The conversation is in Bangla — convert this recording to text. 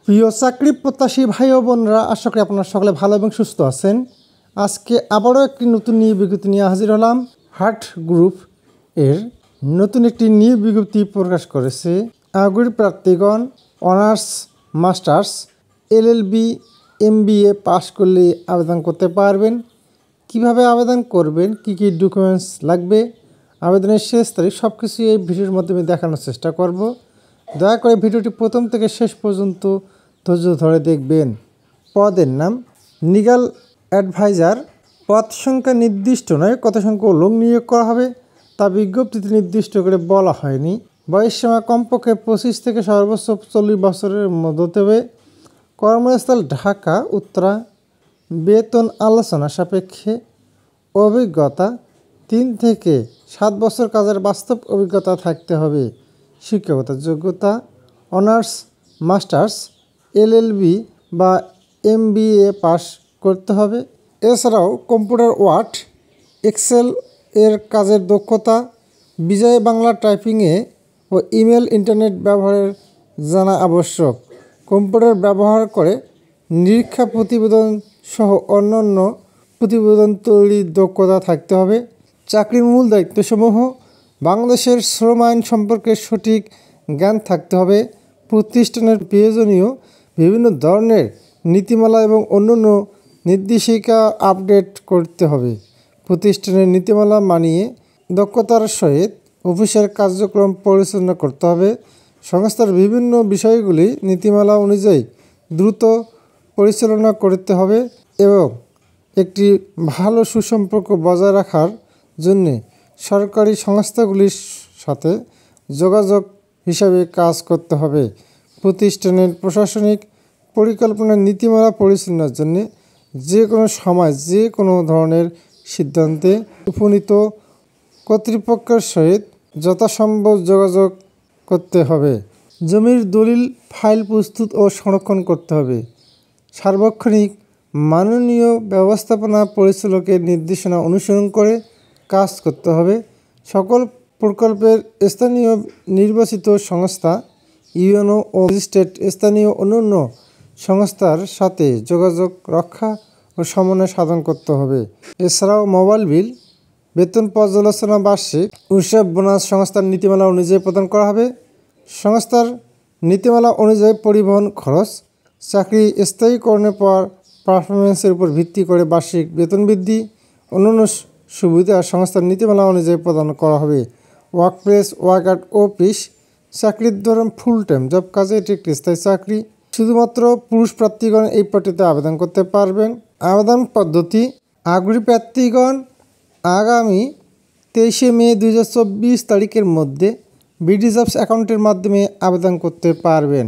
প্রিয় চাকরি প্রত্যাশী ভাই ও বোনরা, আশা করি আপনারা সকলে ভালো এবং সুস্থ আছেন। আজকে আবারও একটি নতুন নিয়োগ বিজ্ঞপ্তি নিয়ে হাজির হলাম। হার্ট গ্রুপ এর নতুন একটি নিয়োগ বিজ্ঞপ্তি প্রকাশ করেছে। আগ্রহী প্রার্থীগণ honours, masters, LLB, MBA pass করলে আবেদন করতে পারবেন। কিভাবে আবেদন করবেন, কি কি ডকুমেন্টস লাগবে, আবেদনের শেষ তারিখ, সব কিছু এই ভিডিওর মাধ্যমে দেখানোর চেষ্টা করব। দয়া করে ভিডিওটি প্রথম থেকে শেষ পর্যন্ত ধৈর্য ধরে দেখবেন। পদের নাম লিগ্যাল অ্যাডভাইজার। পদ সংখ্যা নির্দিষ্ট নয়, কত সংখ্যক লোক নিয়োগ করা হবে তা বিজ্ঞপ্তিতে নির্দিষ্ট করে বলা হয়নি। বয়সসীমা কমপক্ষে 25 থেকে সর্বোচ্চ 40 বছরের মধ্যে হতে হবে। কর্মস্থল ঢাকা উত্তরা। বেতন আলোচনা সাপেক্ষে। অভিজ্ঞতা 3 থেকে 7 বছর কাজের বাস্তব অভিজ্ঞতা থাকতে হবে। শিক্ষাগত যোগ্যতা অনার্স, মাস্টার্স, এলএলবি বা এমবিএ পাস করতে হবে। এছাড়াও কম্পিউটার, ওয়ার্ড, এক্সেল এর কাজের দক্ষতা, বিজয় বাংলা টাইপিংয়ে ও ইমেল, ইন্টারনেট ব্যবহারের জানা আবশ্যক। কম্পিউটার ব্যবহার করে নিরীক্ষা প্রতিবেদন সহ অন্যান্য প্রতিবেদন তৈরির দক্ষতা থাকতে হবে। চাকরির মূল দায়িত্বসমূহ: বাংলাদেশের শ্রম আইন সম্পর্কে সঠিক জ্ঞান থাকতে হবে। প্রতিষ্ঠানের প্রয়োজনীয় বিভিন্ন ধরনের নীতিমালা এবং অন্যান্য নির্দেশিকা আপডেট করতে হবে। প্রতিষ্ঠানের নীতিমালা মানিয়ে দক্ষতার সহিত অফিসের কার্যক্রম পরিচালনা করতে হবে। সংস্থার বিভিন্ন বিষয়গুলি নীতিমালা অনুযায়ী দ্রুত পরিচালনা করতে হবে এবং একটি ভালো সুসম্পর্ক বজায় রাখার জন্য সরকারি সংস্থাগুলির সাথে যোগাযোগ হিসাবে কাজ করতে হবে। প্রতিষ্ঠানের প্রশাসনিক পরিকল্পনার নীতিমালা পরিচালনার জন্য যে কোনো সময় যে কোনো ধরনের সিদ্ধান্তে উপনীত কর্তৃপক্ষের সহিত যথাসম্ভব যোগাযোগ করতে হবে। জমির দলিল ফাইল প্রস্তুত ও সংরক্ষণ করতে হবে। সার্বক্ষণিক মাননীয় ব্যবস্থাপনা পরিচালকের নির্দেশনা অনুসরণ করে কাজ করতে হবে। সকল প্রকল্পের স্থানীয় নির্বাচিত সংস্থা, ইউএনও ও রেজিস্ট্রেড স্থানীয় অন্যান্য সংস্থার সাথে যোগাযোগ রক্ষা ও সমন্বয় সাধন করতে হবে। এছাড়াও মোবাইল বিল, বেতন পর্যালোচনা, বার্ষিক উৎসব, বোনাস সংস্থার নীতিমালা অনুযায়ী প্রদান করা হবে। সংস্থার নীতিমালা অনুযায়ী পরিবহন খরচ, চাকরি স্থায়ীকরণের পর পারফরমেন্সের উপর ভিত্তি করে বার্ষিক বেতন বৃদ্ধি, অন্যান্য সুবিধা সংস্থার নীতিমালা অনুযায়ী প্রদান করা হবে। ওয়ার্কপ্লেস, ওয়ার্ক অ্যাট অফিস, চাকরির ধরন ফুল টাইম জব, কাজে এটি একটি স্থায়ী চাকরি। শুধুমাত্র পুরুষ প্রার্থীগণ এই পদটিতে আবেদন করতে পারবেন। আবেদন পদ্ধতি: আগ্রহী প্রার্থীগণ আগামী 23শে মে 2024 তারিখের মধ্যে বিডি জবস অ্যাকাউন্টের মাধ্যমে আবেদন করতে পারবেন।